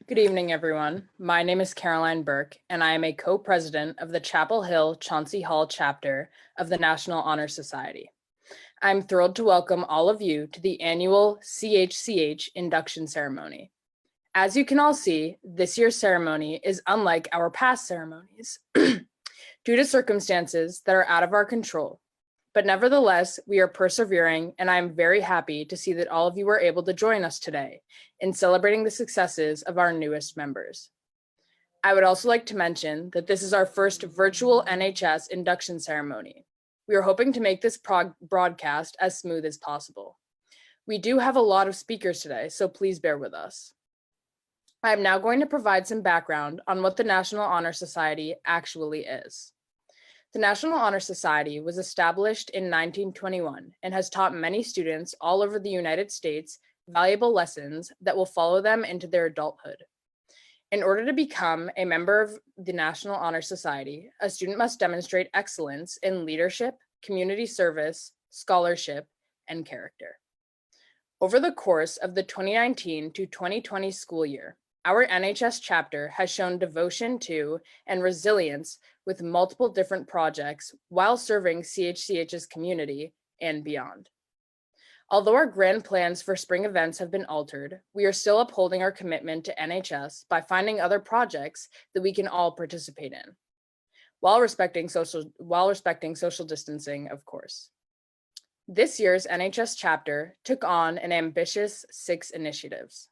Good evening, everyone. My name is Caroline Burke, and I am a co-president of the Chapel Hill-Chauncy Hall chapter of the National Honor Society. I'm thrilled to welcome all of you to the annual CHCH induction ceremony. As you can all see, this year's ceremony is unlike our past ceremonies due to circumstances that are out of our control. But nevertheless, we are persevering, and I am very happy to see that all of you were able to join us today in celebrating the successes of our newest members. I would also like to mention that this is our first virtual NHS induction ceremony. We are hoping to make this broadcast as smooth as possible. We do have a lot of speakers today, so please bear with us. I am now going to provide some background on what the National Honor Society actually is. The National Honor Society was established in 1921 and has taught many students all over the United States valuable lessons that will follow them into their adulthood. In order to become a member of the National Honor Society, a student must demonstrate excellence in leadership, community service, scholarship, and character. Over the course of the 2019 to 2020 school year, our NHS chapter has shown devotion to and resilience with multiple different projects while serving CHCH's community and beyond. Although our grand plans for spring events have been altered, we are still upholding our commitment to NHS by finding other projects that we can all participate in, while respecting social distancing, of course. This year's NHS chapter took on an ambitious 6 initiatives.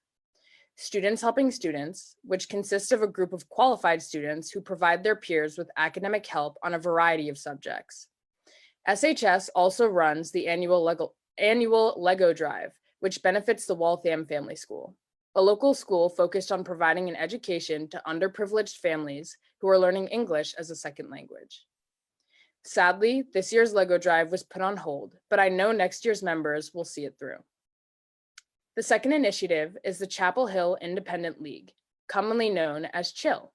Students Helping Students, which consists of a group of qualified students who provide their peers with academic help on a variety of subjects. SHS also runs the annual Lego Drive, which benefits the Waltham Family School, a local school focused on providing an education to underprivileged families who are learning English as a second language. Sadly, this year's Lego Drive was put on hold, but I know next year's members will see it through. The second initiative is the Chapel Hill Independent League, commonly known as CHILL.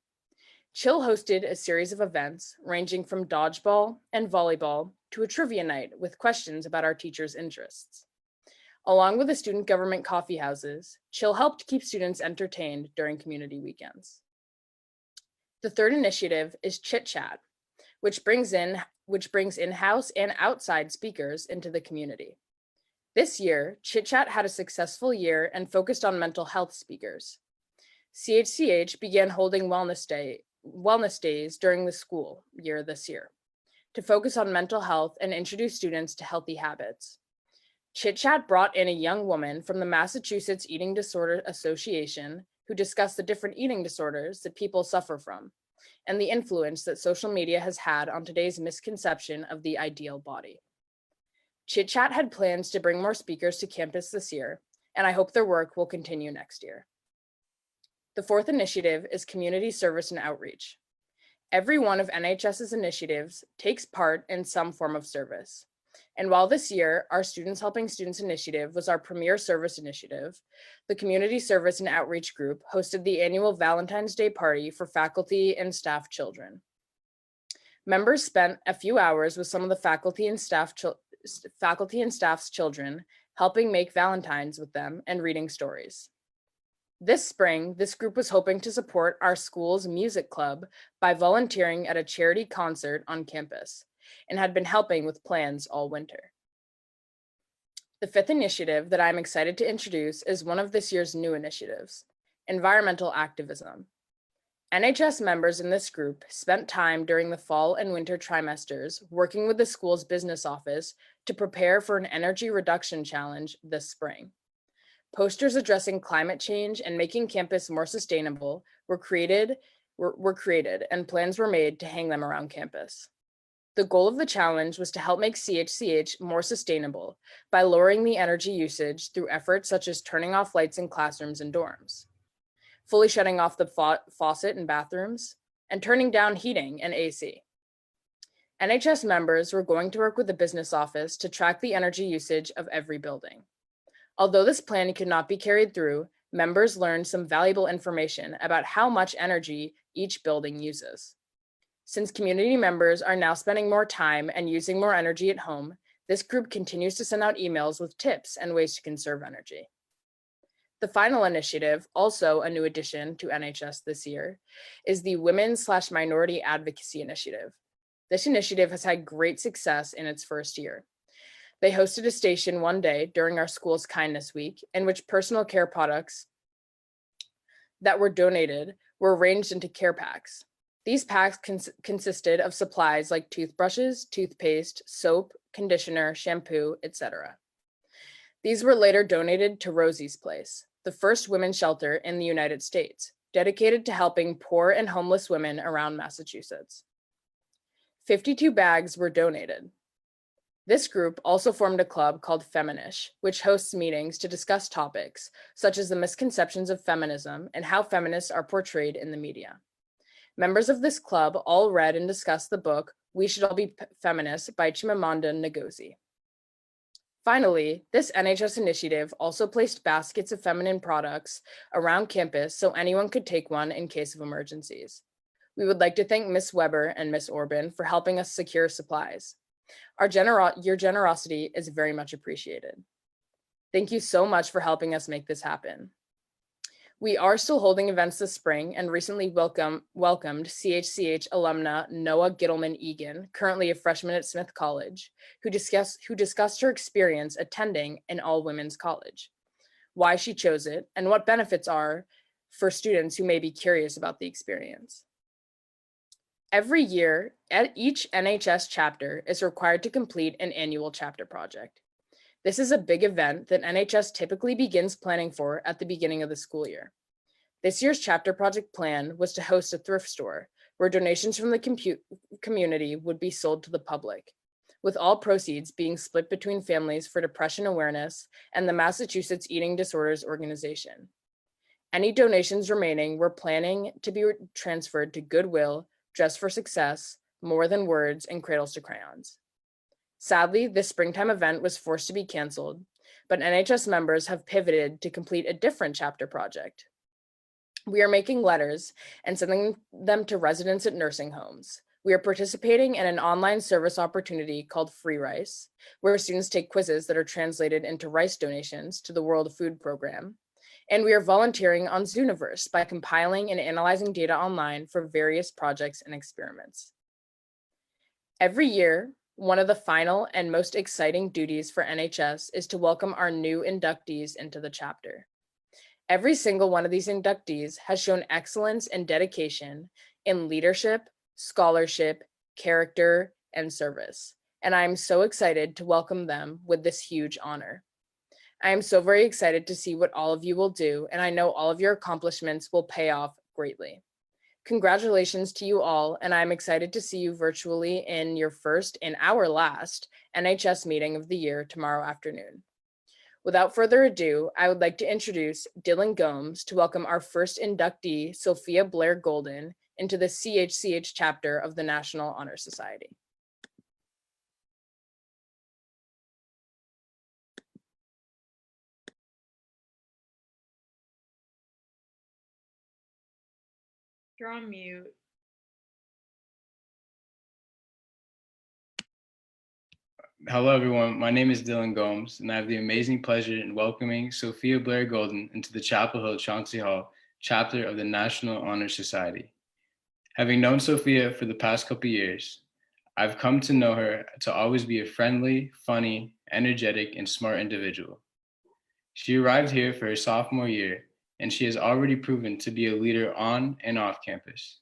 CHILL hosted a series of events ranging from dodgeball and volleyball to a trivia night with questions about our teachers' interests. Along with the student government coffee houses, CHILL helped keep students entertained during community weekends. The third initiative is Chit Chat, which brings in-house and outside speakers into the community. This year, Chit Chat had a successful year and focused on mental health speakers. CHCH began holding wellness days during the school year this year to focus on mental health and introduce students to healthy habits. Chit Chat brought in a young woman from the Massachusetts Eating Disorder Association who discussed the different eating disorders that people suffer from and the influence that social media has had on today's misconception of the ideal body. Chit Chat had plans to bring more speakers to campus this year, and I hope their work will continue next year. The fourth initiative is community service and outreach. Every one of NHS's initiatives takes part in some form of service. And while this year, our Students Helping Students initiative was our premier service initiative, the Community Service and Outreach Group hosted the annual Valentine's Day party for faculty and staff children. Members spent a few hours with some of the faculty and staff's children, helping make Valentines with them and reading stories. This spring, this group was hoping to support our school's music club by volunteering at a charity concert on campus and had been helping with plans all winter. The fifth initiative that I'm excited to introduce is one of this year's new initiatives, environmental activism. NHS members in this group spent time during the fall and winter trimesters working with the school's business office to prepare for an energy reduction challenge this spring. Posters addressing climate change and making campus more sustainable were created and plans were made to hang them around campus. The goal of the challenge was to help make CHCH more sustainable by lowering the energy usage through efforts such as turning off lights in classrooms and dorms, fully shutting off the faucet in bathrooms, and turning down heating and AC. NHS members were going to work with the business office to track the energy usage of every building. Although this plan could not be carried through, members learned some valuable information about how much energy each building uses. Since community members are now spending more time and using more energy at home, this group continues to send out emails with tips and ways to conserve energy. The final initiative, also a new addition to NHS this year, is the Women/Minority Advocacy Initiative. This initiative has had great success in its first year. They hosted a station one day during our school's Kindness Week in which personal care products that were donated were arranged into care packs. These packs consisted of supplies like toothbrushes, toothpaste, soap, conditioner, shampoo, etc. These were later donated to Rosie's Place, the first women's shelter in the United States, dedicated to helping poor and homeless women around Massachusetts. 52 bags were donated. This group also formed a club called Feminish, which hosts meetings to discuss topics such as the misconceptions of feminism and how feminists are portrayed in the media. Members of this club all read and discussed the book We Should All Be Feminists by Chimamanda Ngozi. Finally, this NHS initiative also placed baskets of feminine products around campus so anyone could take one in case of emergencies. We would like to thank Ms. Weber and Ms. Orban for helping us secure supplies. Your generosity is very much appreciated. Thank you so much for helping us make this happen. We are still holding events this spring and recently welcomed CHCH alumna Noah Gittleman-Egan, currently a freshman at Smith College, who discussed her experience attending an all-women's college, why she chose it, and what benefits are for students who may be curious about the experience. Every year, each NHS chapter is required to complete an annual chapter project. This is a big event that NHS typically begins planning for at the beginning of the school year. This year's chapter project plan was to host a thrift store where donations from the community would be sold to the public, with all proceeds being split between families for depression awareness and the Massachusetts Eating Disorders Organization. Any donations remaining were planning to be transferred to Goodwill, Dress for Success, More Than Words, and Cradles to Crayons. Sadly, this springtime event was forced to be canceled, but NHS members have pivoted to complete a different chapter project. We are making letters and sending them to residents at nursing homes. We are participating in an online service opportunity called Free Rice, where students take quizzes that are translated into rice donations to the World Food Program. And we are volunteering on Zooniverse by compiling and analyzing data online for various projects and experiments. Every year, one of the final and most exciting duties for NHS is to welcome our new inductees into the chapter. Every single one of these inductees has shown excellence and dedication in leadership, scholarship, character, and service. And I am so excited to welcome them with this huge honor. I am so very excited to see what all of you will do, and I know all of your accomplishments will pay off greatly. Congratulations to you all, and I'm excited to see you virtually in your first and our last NHS meeting of the year tomorrow afternoon. Without further ado, I would like to introduce Dylan Gomes to welcome our first inductee, Sophia Blair Golden, into the CHCH chapter of the National Honor Society. You're on mute. Hello, everyone. My name is Dylan Gomes, and I have the amazing pleasure in welcoming Sophia Blair Golden into the Chapel Hill-Chauncy Hall chapter of the National Honor Society. Having known Sophia for the past couple years, I've come to know her to always be a friendly, funny, energetic, and smart individual. She arrived here for her sophomore year, and she has already proven to be a leader on and off campus.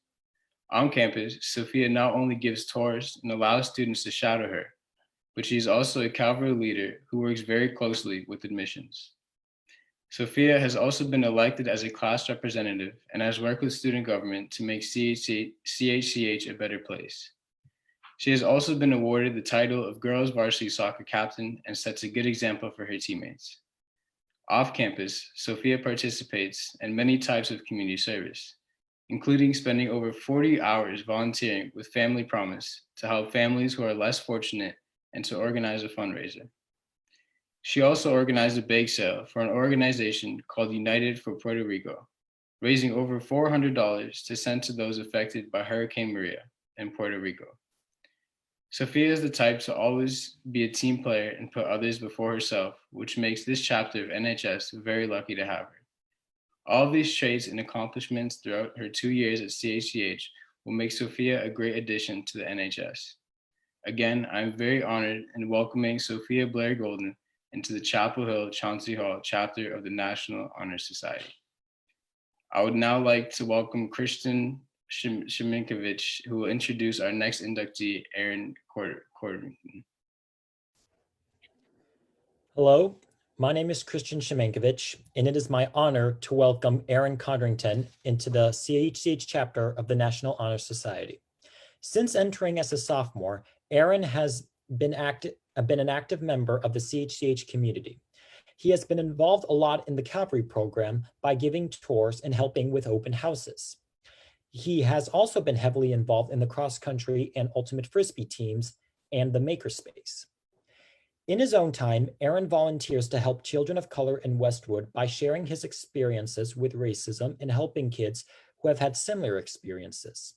On campus, Sophia not only gives tours and allows students to shadow her, but she is also a cavalry leader who works very closely with admissions. Sophia has also been elected as a class representative and has worked with student government to make CHCH a better place. She has also been awarded the title of Girls Varsity Soccer Captain and sets a good example for her teammates. Off campus, Sophia participates in many types of community service, including spending over 40 hours volunteering with Family Promise to help families who are less fortunate and to organize a fundraiser. She also organized a bake sale for an organization called United for Puerto Rico, raising over $400 to send to those affected by Hurricane Maria in Puerto Rico. Sophia is the type to always be a team player and put others before herself, which makes this chapter of NHS very lucky to have her. All of these traits and accomplishments throughout her 2 years at CHCH will make Sophia a great addition to the NHS. Again, I'm very honored in welcoming Sophia Blair Golden into the Chapel Hill-Chauncy Hall chapter of the National Honor Society. I would now like to welcome Christian Sheminkovich, who will introduce our next inductee, Aaron Codrington. Hello, my name is Christian Sheminkovich, and it is my honor to welcome Aaron Codrington into the CHCH chapter of the National Honor Society. Since entering as a sophomore, Aaron has been an active member of the CHCH community. He has been involved a lot in the Cavalry program by giving tours and helping with open houses. He has also been heavily involved in the cross-country and ultimate frisbee teams and the makerspace. In his own time, Aaron volunteers to help children of color in Westwood by sharing his experiences with racism and helping kids who have had similar experiences.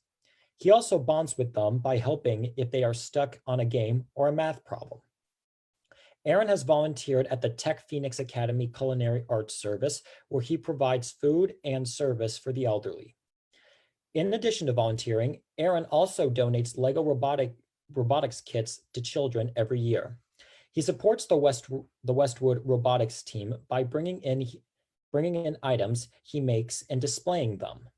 He also bonds with them by helping if they are stuck on a game or a math problem. Aaron has volunteered at the Tech Phoenix Academy Culinary Arts Service, where he provides food and service for the elderly. In addition to volunteering, Aaron also donates Lego robotics kits to children every year. He supports the Westwood robotics team by bringing in items he makes and displaying them.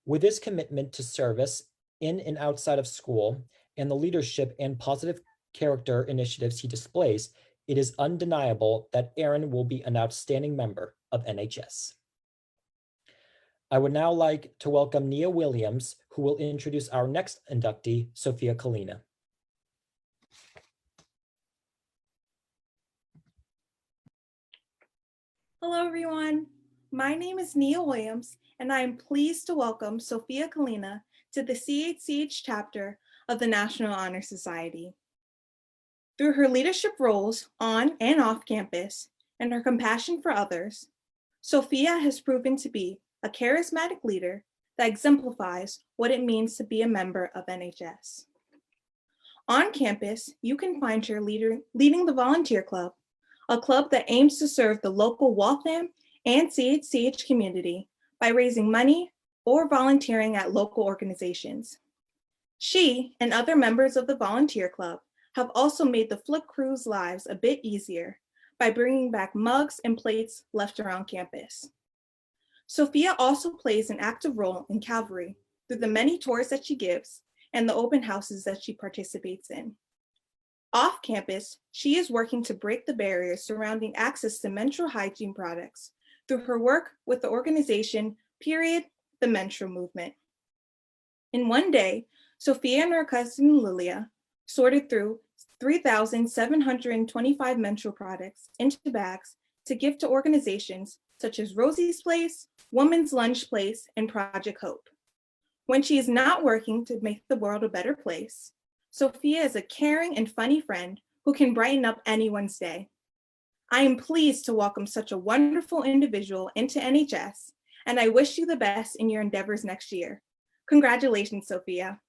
With his commitment to service in and outside of school and the leadership and positive character initiatives he displays, it is undeniable that Aaron will be an outstanding member of NHS. I would now like to welcome Nia Williams, who will introduce our next inductee, Sophia Kalina. Hello, everyone. My name is Nia Williams, and I am pleased to welcome Sophia Kalina to the CHCH chapter of the National Honor Society. Through her leadership roles on and off campus and her compassion for others, Sophia has proven to be a charismatic leader that exemplifies what it means to be a member of NHS. On campus, you can find her leading the Volunteer Club, a club that aims to serve the local Waltham and CHCH community by raising money or volunteering at local organizations. She and other members of the Volunteer Club have also made the Flip Crew's lives a bit easier by bringing back mugs and plates left around campus. Sophia also plays an active role in Cavalry through the many tours that she gives and the open houses that she participates in. Off campus, she is working to break the barriers surrounding access to menstrual hygiene products through her work with the organization Period, the Menstrual Movement. In one day, Sophia and her cousin Lilia sorted through 3,725 menstrual products into bags to give to organizations such as Rosie's Place, Woman's Lunch Place, and Project Hope. When she is not working to make the world a better place, Sophia is a caring and funny friend who can brighten up anyone's day. I am pleased to welcome such a wonderful individual into NHS, and I wish you the best in your endeavors next year. Congratulations, Sophia.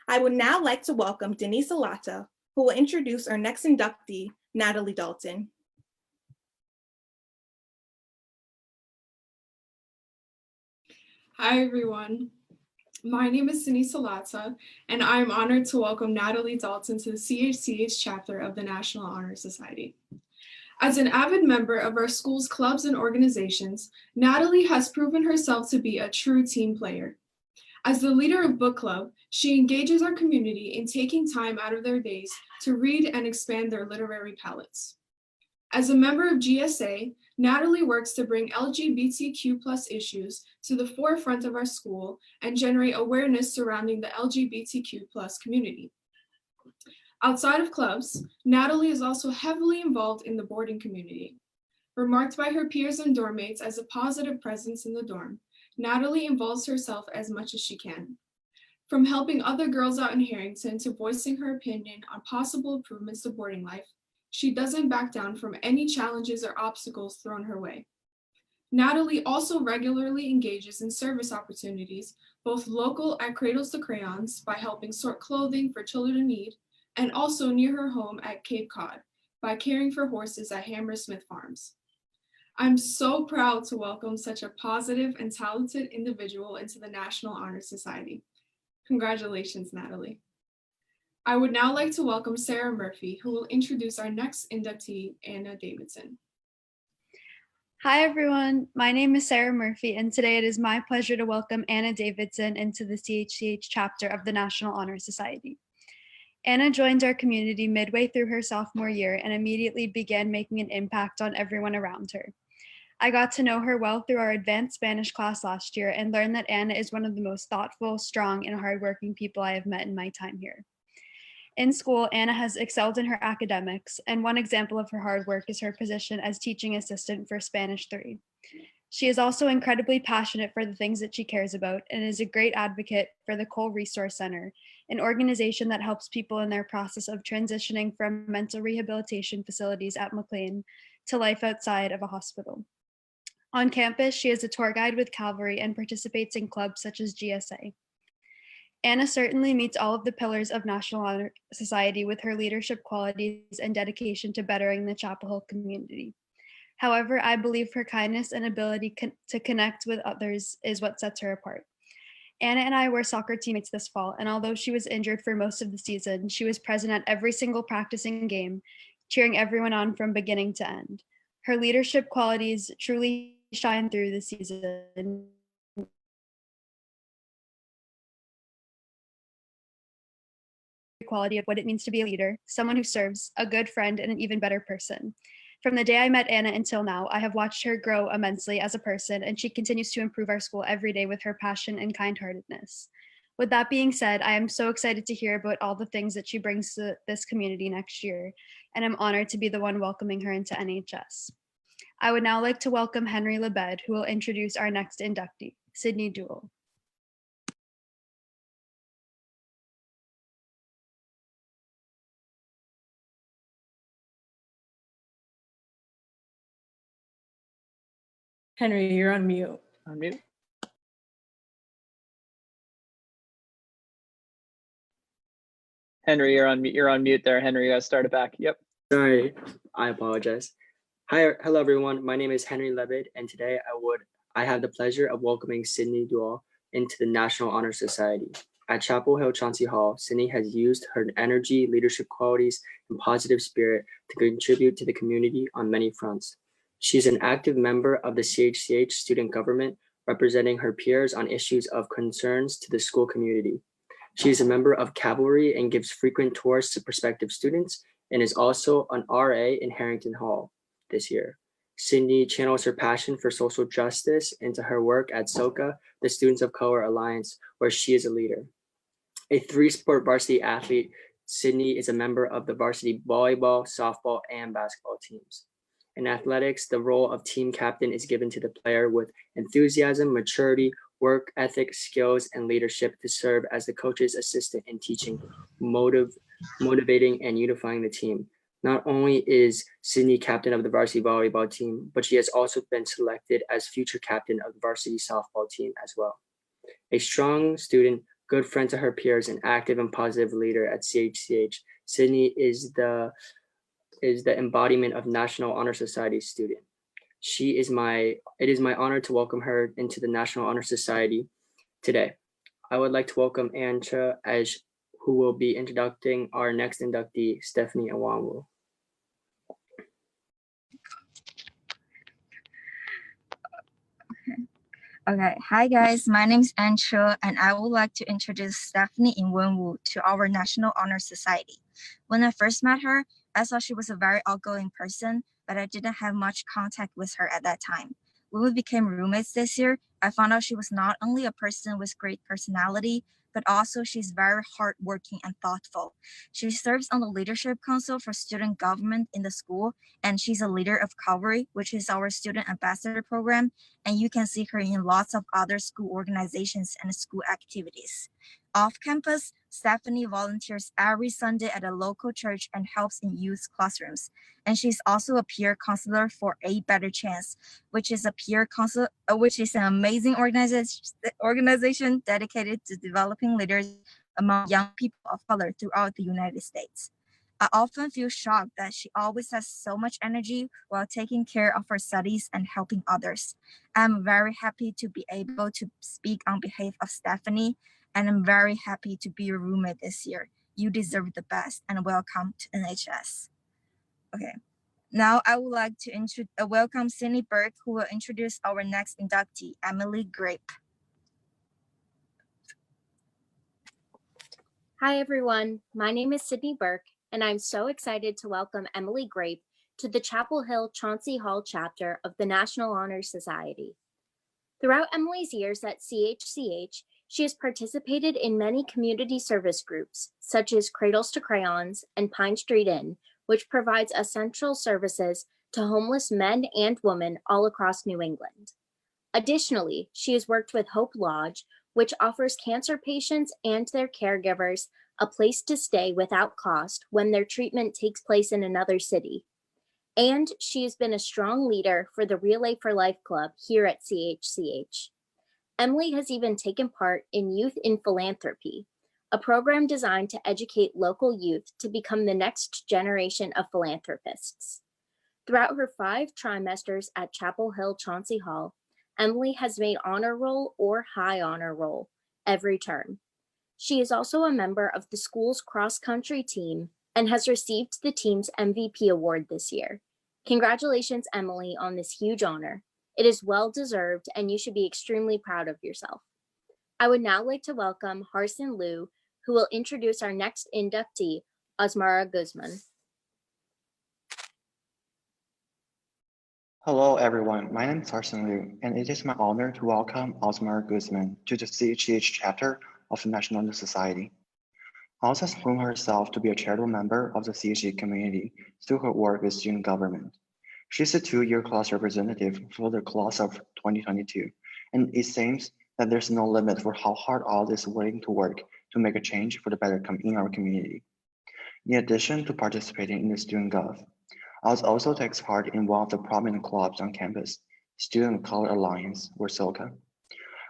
I would now like to welcome Denise Alata, who will introduce our next inductee, Natalie Dalton. Hi, everyone. My name is Denise Alata, and I am honored to welcome Natalie Dalton to the CHCH chapter of the National Honor Society. As an avid member of our school's clubs and organizations, Natalie has proven herself to be a true team player. As the leader of book club, she engages our community in taking time out of their days to read and expand their literary palettes. As a member of GSA, Natalie works to bring LGBTQ+ issues to the forefront of our school and generate awareness surrounding the LGBTQ+ community. Outside of clubs, Natalie is also heavily involved in the boarding community. Remarked by her peers and dorm mates as a positive presence in the dorm, Natalie involves herself as much as she can. From helping other girls out in Harrington to voicing her opinion on possible improvements to boarding life, she doesn't back down from any challenges or obstacles thrown her way. Natalie also regularly engages in service opportunities, both local at Cradles to Crayons by helping sort clothing for children in need, and also near her home at Cape Cod by caring for horses at Hammersmith Farms. I'm so proud to welcome such a positive and talented individual into the National Honor Society. Congratulations, Natalie. I would now like to welcome Sara Murphy, who will introduce our next inductee, Anna Davidson. Hi, everyone. My name is Sara Murphy, and today it is my pleasure to welcome Anna Davidson into the CHCH chapter of the National Honor Society. Anna joined our community midway through her sophomore year and immediately began making an impact on everyone around her. I got to know her well through our advanced Spanish class last year and learned that Anna is one of the most thoughtful, strong, and hardworking people I have met in my time here. In school, Anna has excelled in her academics, and one example of her hard work is her position as teaching assistant for Spanish 3. She is also incredibly passionate for the things that she cares about and is a great advocate for the Cole Resource Center, an organization that helps people in their process of transitioning from mental rehabilitation facilities at McLean to life outside of a hospital. On campus, she is a tour guide with Calvary and participates in clubs such as GSA. Anna certainly meets all of the pillars of National Honor Society with her leadership qualities and dedication to bettering the Chapel Hill community. However, I believe her kindness and ability to connect with others is what sets her apart. Anna and I were soccer teammates this fall, and although she was injured for most of the season, she was present at every single practicing game, cheering everyone on from beginning to end. Her leadership qualities truly shine through the season. Quality of what it means to be a leader, someone who serves, a good friend, and an even better person. From the day I met Anna until now, I have watched her grow immensely as a person, and she continues to improve our school every day with her passion and kind-heartedness. With that being said, I am so excited to hear about all the things that she brings to this community next year, and I'm honored to be the one welcoming her into NHS. I would now like to welcome Henry Lebed, who will introduce our next inductee, Sydney Duell. Henry, you're on mute. On mute. Henry, you're on mute. You're on mute there. Henry, you gotta start it back. Yep. Sorry, I apologize. Hello everyone. My name is Henry Lebed, and today I have the pleasure of welcoming Sydney Duell into the National Honor Society. At Chapel Hill-Chauncy Hall, Sydney has used her energy, leadership qualities, and positive spirit to contribute to the community on many fronts. She's an active member of the CHCH student government, representing her peers on issues of concerns to the school community. She is a member of Cavalry and gives frequent tours to prospective students, and is also an RA in Harrington Hall this year. Sydney channels her passion for social justice into her work at SOCA, the Students of Color Alliance, where she is a leader. A 3-sport varsity athlete, Sydney is a member of the varsity volleyball, softball, and basketball teams. In athletics, the role of team captain is given to the player with enthusiasm, maturity, work ethic, skills, and leadership to serve as the coach's assistant in teaching, motivating, and unifying the team. Not only is Sydney captain of the varsity volleyball team, but she has also been selected as future captain of the varsity softball team as well. A strong student, good friend to her peers, and active and positive leader at CHCH, Sydney is the embodiment of National Honor Society student. It is my honor to welcome her into the National Honor Society today. I would like to welcome Ancha, who will be introducing our next inductee, Stephanie Awanwu. Okay, hi guys, my name is Ancha, and I would like to introduce Stephanie Awanwu to our National Honor Society. When I first met her, I thought she was a very outgoing person, but I didn't have much contact with her at that time. When we became roommates this year, I found out she was not only a person with great personality, but also she's very hardworking and thoughtful. She serves on the Leadership Council for Student Government in the school, and she's a leader of Calvary, which is our student ambassador program, and you can see her in lots of other school organizations and school activities. Off campus, Stephanie volunteers every Sunday at a local church and helps in youth classrooms. And she's also a peer counselor for A Better Chance, which is an amazing organization dedicated to developing leaders among young people of color throughout the United States. I often feel shocked that she always has so much energy while taking care of her studies and helping others. I'm very happy to be able to speak on behalf of Stephanie, and I'm very happy to be your roommate this year. You deserve the best, and welcome to NHS. Okay, now I would like to welcome Sydney Burke, who will introduce our next inductee, Emily Grape. Hi, everyone. My name is Sydney Burke, and I'm so excited to welcome Emily Grape to the Chapel Hill-Chauncy Hall chapter of the National Honor Society. Throughout Emily's years at CHCH, she has participated in many community service groups, such as Cradles to Crayons and Pine Street Inn, which provides essential services to homeless men and women all across New England. Additionally, she has worked with Hope Lodge, which offers cancer patients and their caregivers a place to stay without cost when their treatment takes place in another city. And she has been a strong leader for the Relay for Life Club here at CHCH. Emily has even taken part in Youth in Philanthropy, a program designed to educate local youth to become the next generation of philanthropists. Throughout her 5 trimesters at Chapel Hill-Chauncy Hall, Emily has made honor roll or high honor roll every term. She is also a member of the school's cross-country team and has received the team's MVP award this year. Congratulations, Emily, on this huge honor. It is well-deserved, and you should be extremely proud of yourself. I would now like to welcome Harrison Liu, who will introduce our next inductee, Osmara Guzman. Hello, everyone. My name is Harrison Liu, and it is my honor to welcome Osmara Guzman to the CHCH chapter of the National Honor Society. Oz has proven herself to be a charitable member of the CHCH community through her work with student government. She's a 2-year class representative for the class of 2022, and it seems that there's no limit for how hard Oz is willing to work to make a change for the better in our community. In addition to participating in the student gov, Oz also takes part in one of the prominent clubs on campus, Student of Color Alliance, or SOCA.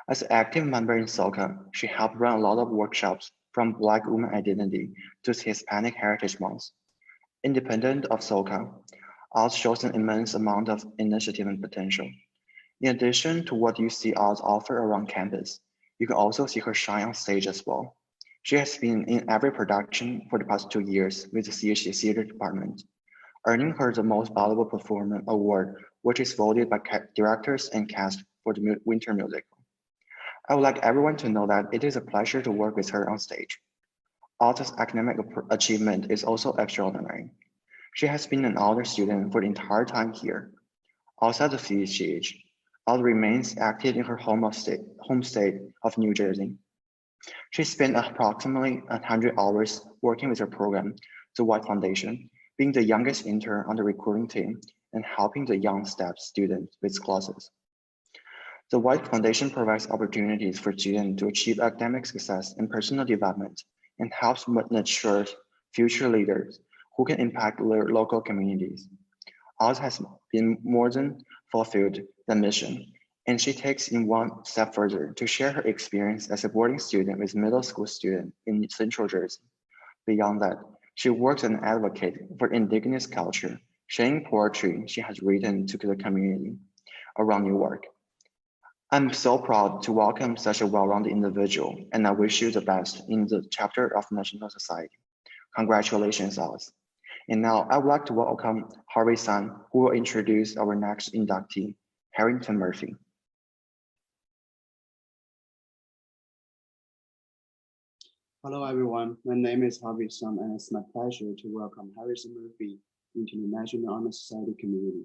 As an active member in SOCA, she helped run a lot of workshops from Black woman identity to Hispanic Heritage Month. Independent of SOCA, Oz shows an immense amount of initiative and potential. In addition to what you see Oz offer around campus, you can also see her shine on stage as well. She has been in every production for the past 2 years with the CHC Theater Department, earning her the Most Valuable Performer Award, which is voted by directors and cast for the winter musical. I would like everyone to know that it is a pleasure to work with her on stage. Oz's academic achievement is also extraordinary. She has been an honor student for the entire time here. Outside the CHCH, Oz remains active in her home state of New Jersey. She spent approximately 100 hours working with her program, the White Foundation, being the youngest intern on the recruiting team and helping the young staff students with classes. The White Foundation provides opportunities for students to achieve academic success and personal development and helps nurture future leaders who can impact their local communities. Oz has been more than fulfilled the mission, and she takes it one step further to share her experience as a boarding student with middle school students in Central Jersey. Beyond that, she works as an advocate for indigenous culture, sharing poetry she has written to the community around Newark. I'm so proud to welcome such a well-rounded individual, and I wish you the best in the chapter of National Society. Congratulations, Oz. And now I would like to welcome Harvey Sun, who will introduce our next inductee, Harrington Murphy. Hello, everyone. My name is Harvey Sun, and it's my pleasure to welcome Harrison Murphy into the National Honor Society community.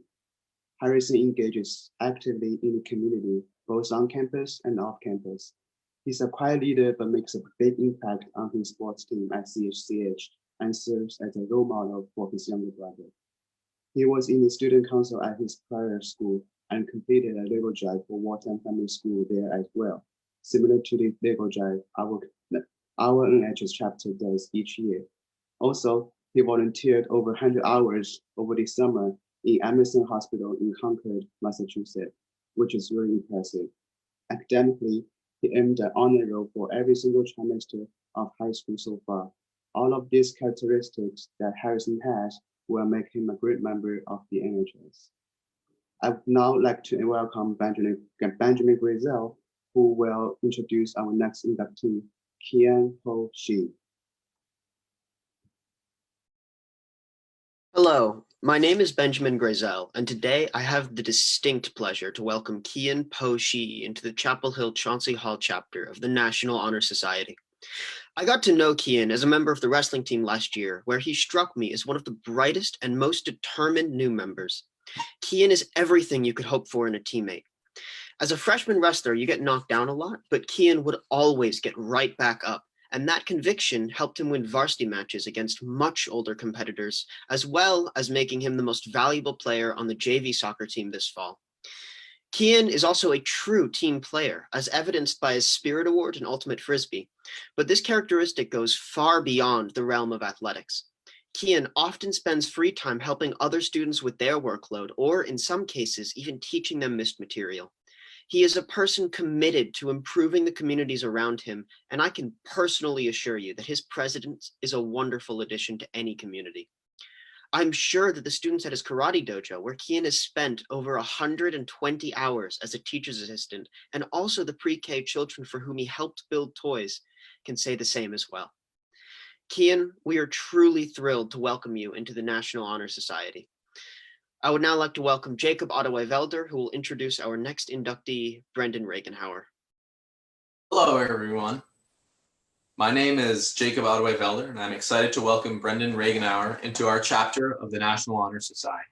Harrison engages actively in the community, both on campus and off campus. He's a quiet leader, but makes a big impact on his sports team at CHCH and serves as a role model for his younger brother. He was in the student council at his prior school and completed a legal drive for wartime family school there as well, similar to the legal drive our NHS chapter does each year. Also, he volunteered over 100 hours over the summer in Emerson Hospital in Concord, Massachusetts, which is really impressive. Academically, he earned an honor roll for every single trimester of high school so far, All of these characteristics that Harrison has will make him a great member of the NHS. I would now like to welcome Benjamin Grizel, who will introduce our next inductee, Kian Ho Shi. Hello, my name is Benjamin Grizel, and today I have the distinct pleasure to welcome Kian Po Shi into the Chapel Hill-Chauncy Hall chapter of the National Honor Society. I got to know Kian as a member of the wrestling team last year, where he struck me as one of the brightest and most determined new members. Kian is everything you could hope for in a teammate. As a freshman wrestler, you get knocked down a lot, but Kian would always get right back up. And that conviction helped him win varsity matches against much older competitors, as well as making him the most valuable player on the JV soccer team this fall. Kian is also a true team player, as evidenced by his Spirit Award in Ultimate Frisbee, but this characteristic goes far beyond the realm of athletics. Kian often spends free time helping other students with their workload, or in some cases, even teaching them missed material. He is a person committed to improving the communities around him, and I can personally assure you that his presence is a wonderful addition to any community. I'm sure that the students at his karate dojo, where Kian has spent over 120 hours as a teacher's assistant, and also the pre-K children for whom he helped build toys, can say the same as well. Kian, we are truly thrilled to welcome you into the National Honor Society. I would now like to welcome Jacob Ottaway Valder, who will introduce our next inductee, Brendan Regenhauer. Hello, everyone. My name is Jacob Ottaway Valder, and I'm excited to welcome Brendan Regenhauer into our chapter of the National Honor Society.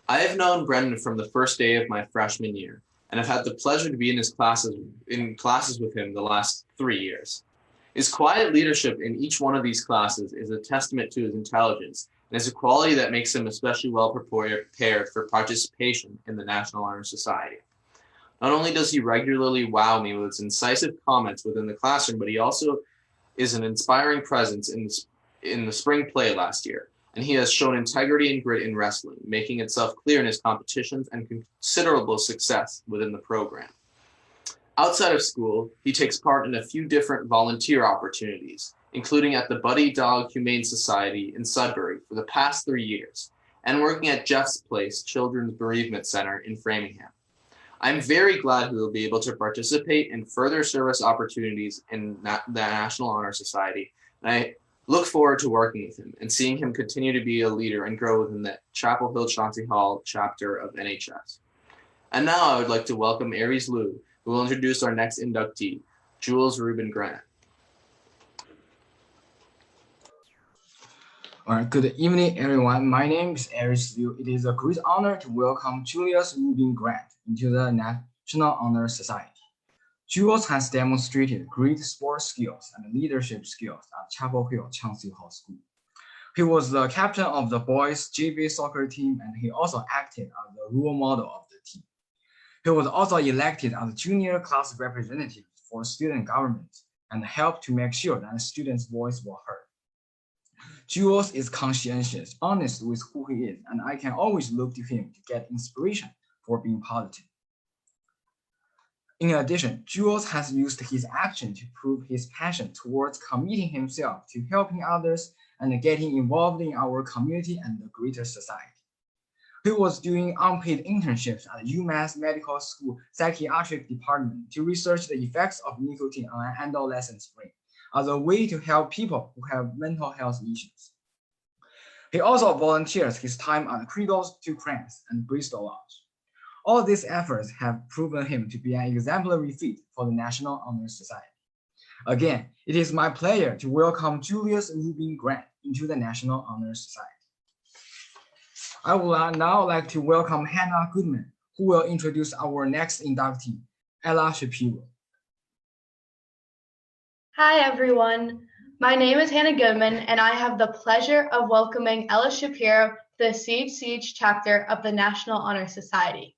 I have known Brendan from the first day of my freshman year, and have had the pleasure to be in classes with him the last 3 years. His quiet leadership in each one of these classes is a testament to his intelligence, and is a quality that makes him especially well prepared for participation in the National Honor Society. Not only does he regularly wow me with his incisive comments within the classroom, but he also is an inspiring presence in the spring play last year, and he has shown integrity and grit in wrestling, making itself clear in his competitions and considerable success within the program. Outside of school, he takes part in a few different volunteer opportunities, including at the Buddy Dog Humane Society in Sudbury for the past 3 years, and working at Jeff's Place Children's Bereavement Center in Framingham. I'm very glad he will be able to participate in further service opportunities in the National Honor Society, and I look forward to working with him and seeing him continue to be a leader and grow within the Chapel Hill-Chauncy Hall chapter of NHS. And now I would like to welcome Aries Liu, who will introduce our next inductee, Jules Reuben Granite. All right, good evening, everyone. My name is Aries Liu. It is a great honor to welcome Julius Reuben Grant into the National Honor Society. Jules has demonstrated great sports skills and leadership skills at Chapel Hill-Chauncy Hall School. He was the captain of the boys' JV soccer team, and he also acted as the role model of the team. He was also elected as junior class representative for student government and helped to make sure that students' voice were heard. Jules is conscientious, honest with who he is, and I can always look to him to get inspiration for being positive. In addition, Jules has used his action to prove his passion towards committing himself to helping others and getting involved in our community and the greater society. He was doing unpaid internships at UMass Medical School Psychiatric Department to research the effects of nicotine on an adolescent's brain as a way to help people who have mental health issues. He also volunteers his time at Cradles to Crayons and Bristol Lodge. All these efforts have proven him to be an exemplary fit for the National Honor Society. Again, it is my pleasure to welcome Julius Reuben Grant into the National Honor Society. I would now like to welcome Hannah Goodman, who will introduce our next inductee, Ella Shapiro. Hi, everyone. My name is Hannah Goodman, and I have the pleasure of welcoming Ella Shapiro to the CHCH chapter of the National Honor Society.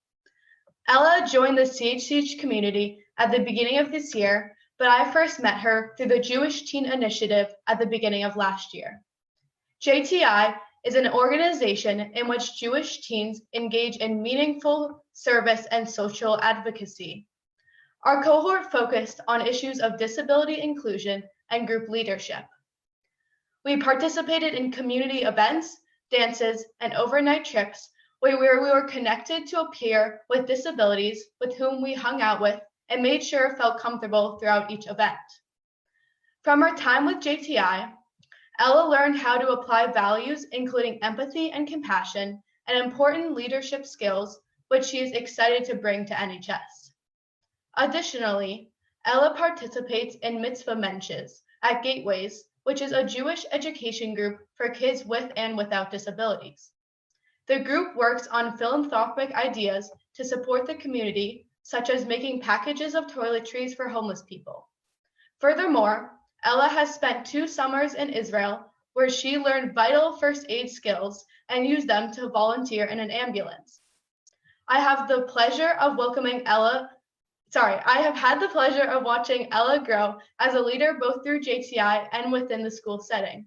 Ella joined the CHCH community at the beginning of this year, but I first met her through the Jewish Teen Initiative at the beginning of last year. JTI is an organization in which Jewish teens engage in meaningful service and social advocacy. Our cohort focused on issues of disability inclusion and group leadership. We participated in community events, dances, and overnight trips where we were connected to a peer with disabilities with whom we hung out with and made sure felt comfortable throughout each event. From our time with JTI, Ella learned how to apply values including empathy and compassion and important leadership skills, which she is excited to bring to NHS. Additionally, Ella participates in mitzvah mensches at Gateways, which is a Jewish education group for kids with and without disabilities. The group works on philanthropic ideas to support the community, such as making packages of toiletries for homeless people. Furthermore, Ella has spent 2 summers in Israel where she learned vital first aid skills and used them to volunteer in an ambulance. I have had the pleasure of watching Ella grow as a leader both through JTI and within the school setting.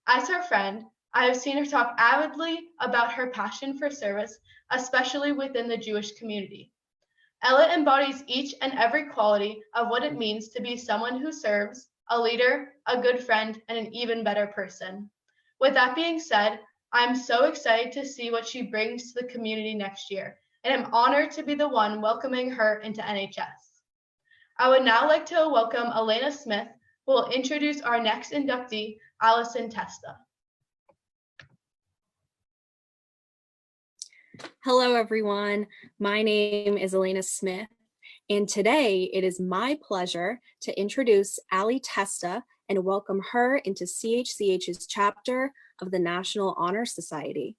As her friend, I have seen her talk avidly about her passion for service, especially within the Jewish community. Ella embodies each and every quality of what it means to be someone who serves, a leader, a good friend, and an even better person. With that being said, I'm so excited to see what she brings to the community next year, and I'm honored to be the one welcoming her into NHS. I would now like to welcome Elena Smith, who will introduce our next inductee, Allison Testa. Hello, everyone. My name is Elena Smith, and today it is my pleasure to introduce Allie Testa and welcome her into CHCH's chapter of the National Honor Society.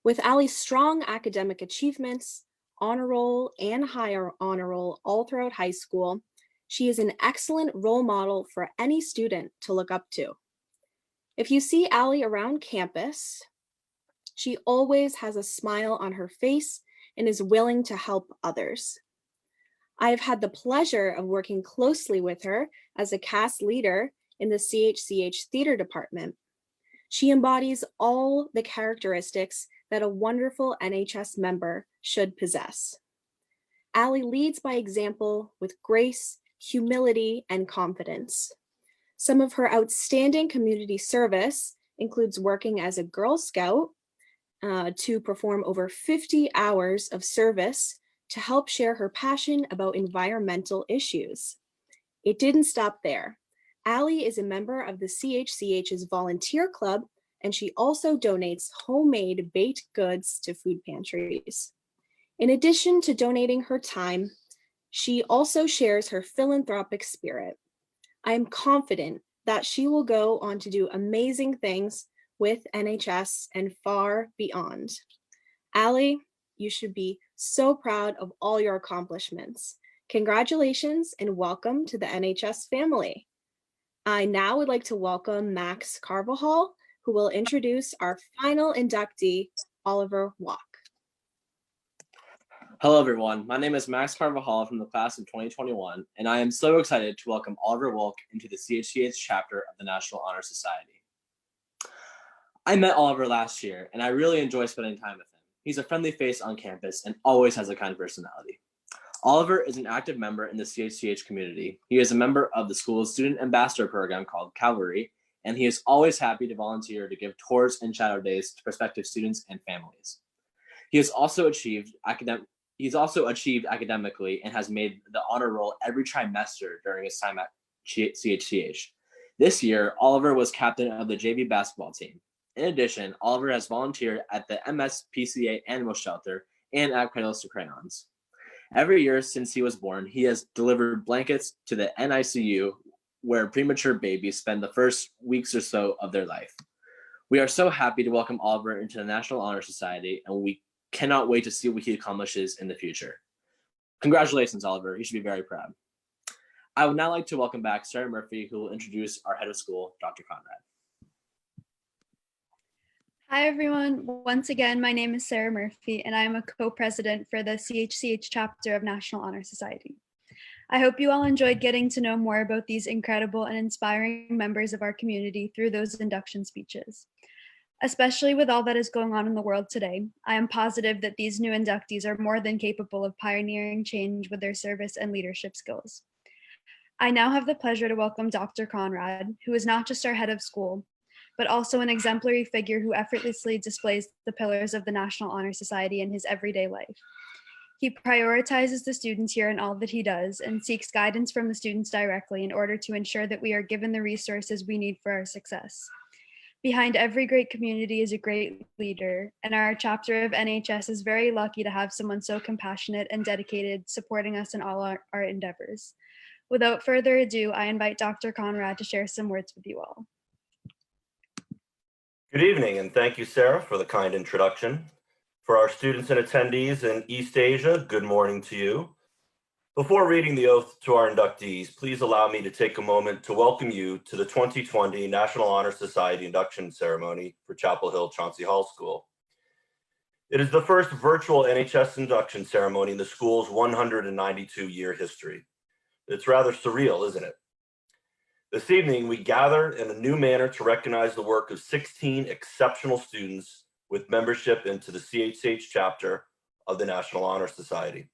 With Allie's strong academic achievements, honor roll, and higher honor roll all throughout high school, she is an excellent role model for any student to look up to. If you see Allie around campus, she always has a smile on her face and is willing to help others. I have had the pleasure of working closely with her as a cast leader in the CHCH theater department. She embodies all the characteristics that a wonderful NHS member should possess. Allie leads by example with grace, humility, and confidence. Some of her outstanding community service includes working as a Girl Scout to perform over 50 hours of service to help share her passion about environmental issues. It didn't stop there. Allie is a member of the CHCH's volunteer club, and she also donates homemade baked goods to food pantries. In addition to donating her time, she also shares her philanthropic spirit. I am confident that she will go on to do amazing things with NHS and far beyond. Allie, you should be so proud of all your accomplishments. Congratulations and welcome to the NHS family. I now would like to welcome Max Carvajal, who will introduce our final inductee, Oliver Walk. Hello, everyone. My name is Max Carvajal from the class of 2021, and I am so excited to welcome Oliver Wolk into the CHCH chapter of the National Honor Society. I met Oliver last year, and I really enjoy spending time with him. He's a friendly face on campus and always has a kind personality. Oliver is an active member in the CHCH community. He is a member of the school's student ambassador program called Cavalry, and he is always happy to volunteer to give tours and shadow days to prospective students and families. He has also achieved academically and has made the honor roll every trimester during his time at CHCH. This year, Oliver was captain of the JV basketball team. In addition, Oliver has volunteered at the MSPCA Animal Shelter and at Cradles to Crayons. Every year since he was born, he has delivered blankets to the NICU, where premature babies spend the first weeks or so of their life. We are so happy to welcome Oliver into the National Honor Society, and we cannot wait to see what he accomplishes in the future. Congratulations, Oliver. You should be very proud. I would now like to welcome back Sara Murphy, who will introduce our head of school, Dr. Conrad. Hi, everyone. Once again, my name is Sara Murphy, and I am a co-president for the CHCH chapter of National Honor Society. I hope you all enjoyed getting to know more about these incredible and inspiring members of our community through those induction speeches. Especially with all that is going on in the world today, I am positive that these new inductees are more than capable of pioneering change with their service and leadership skills. I now have the pleasure to welcome Dr. Conrad, who is not just our head of school, but also an exemplary figure who effortlessly displays the pillars of the National Honor Society in his everyday life. He prioritizes the students here in all that he does and seeks guidance from the students directly in order to ensure that we are given the resources we need for our success. Behind every great community is a great leader, and our chapter of NHS is very lucky to have someone so compassionate and dedicated supporting us in all our endeavors. Without further ado, I invite Dr. Conrad to share some words with you all. Good evening, and thank you, Sarah, for the kind introduction. For our students and attendees in East Asia, good morning to you. Before reading the oath to our inductees, please allow me to take a moment to welcome you to the 2020 National Honor Society induction ceremony for Chapel Hill-Chauncy Hall School. It is the first virtual NHS induction ceremony in the school's 192-year history. It's rather surreal, isn't it? This evening, we gather in a new manner to recognize the work of 16 exceptional students with membership into the CHCH chapter of the National Honor Society.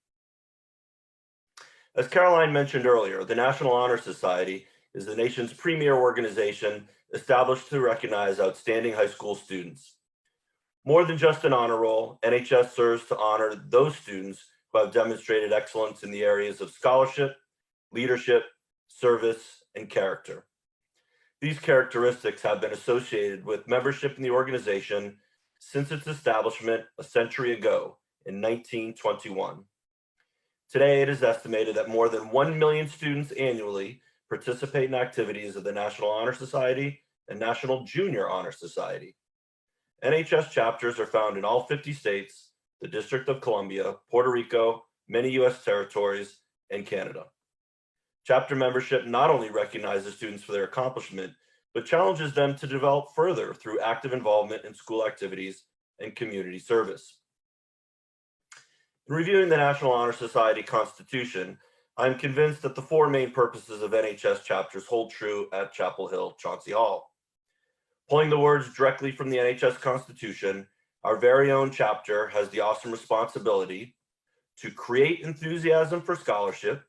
As Caroline mentioned earlier, the National Honor Society is the nation's premier organization established to recognize outstanding high school students. More than just an honor roll, NHS serves to honor those students who have demonstrated excellence in the areas of scholarship, leadership, service, and character. These characteristics have been associated with membership in the organization since its establishment a century ago in 1921. Today, it is estimated that more than 1 million students annually participate in activities of the National Honor Society and National Junior Honor Society. NHS chapters are found in all 50 states, the District of Columbia, Puerto Rico, many US territories, and Canada. Chapter membership not only recognizes students for their accomplishment, but challenges them to develop further through active involvement in school activities and community service. In reviewing the National Honor Society Constitution, I'm convinced that the four main purposes of NHS chapters hold true at Chapel Hill-Chauncy Hall. Pulling the words directly from the NHS Constitution, our very own chapter has the awesome responsibility to create enthusiasm for scholarship,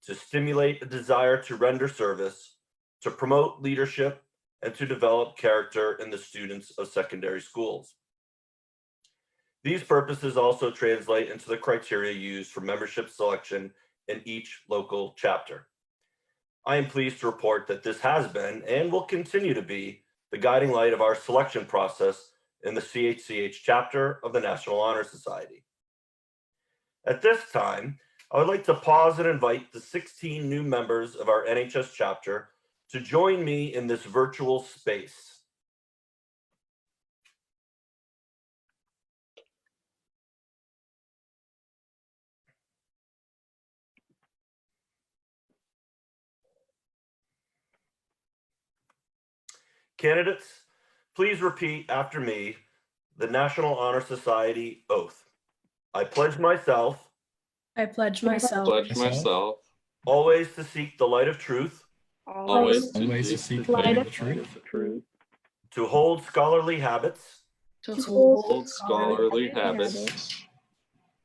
to stimulate a desire to render service, to promote leadership, and to develop character in the students of secondary schools. These purposes also translate into the criteria used for membership selection in each local chapter. I am pleased to report that this has been and will continue to be the guiding light of our selection process in the CHCH chapter of the National Honor Society. At this time, I would like to pause and invite the 16 new members of our NHS chapter to join me in this virtual space. Candidates, please repeat after me the National Honor Society oath. I pledge myself. I pledge myself. Always to seek the light of truth. Always to seek the light of truth. To hold scholarly habits. To hold scholarly habits.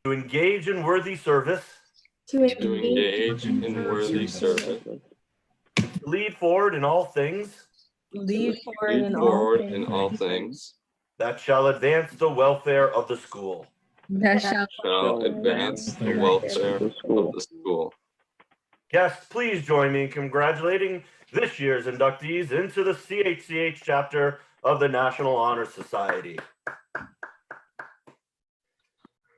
To engage in worthy service. To engage in worthy service. To lead forward in all things. Lead forward in all things. That shall advance the welfare of the school. That shall advance the welfare of the school. Guests, please join me in congratulating this year's inductees into the CHCH chapter of the National Honor Society.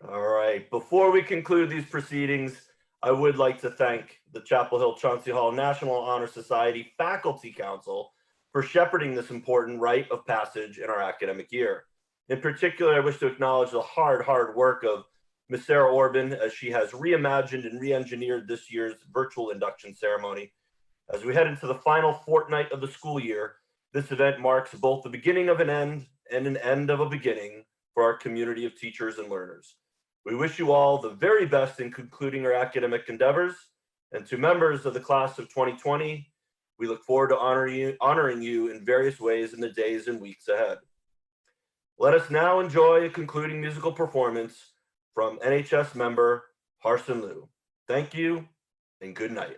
All right, before we conclude these proceedings, I would like to thank the Chapel Hill-Chauncy Hall National Honor Society Faculty Council for shepherding this important rite of passage in our academic year. In particular, I wish to acknowledge the hard work of Ms. Sara Reuben as she has reimagined and re-engineered this year's virtual induction ceremony. As we head into the final fortnight of the school year, this event marks both the beginning of an end and an end of a beginning for our community of teachers and learners. We wish you all the very best in concluding our academic endeavors, and to members of the class of 2020, we look forward to honoring you in various ways in the days and weeks ahead. Let us now enjoy a concluding musical performance from NHS member Harrison Liu. Thank you and good night.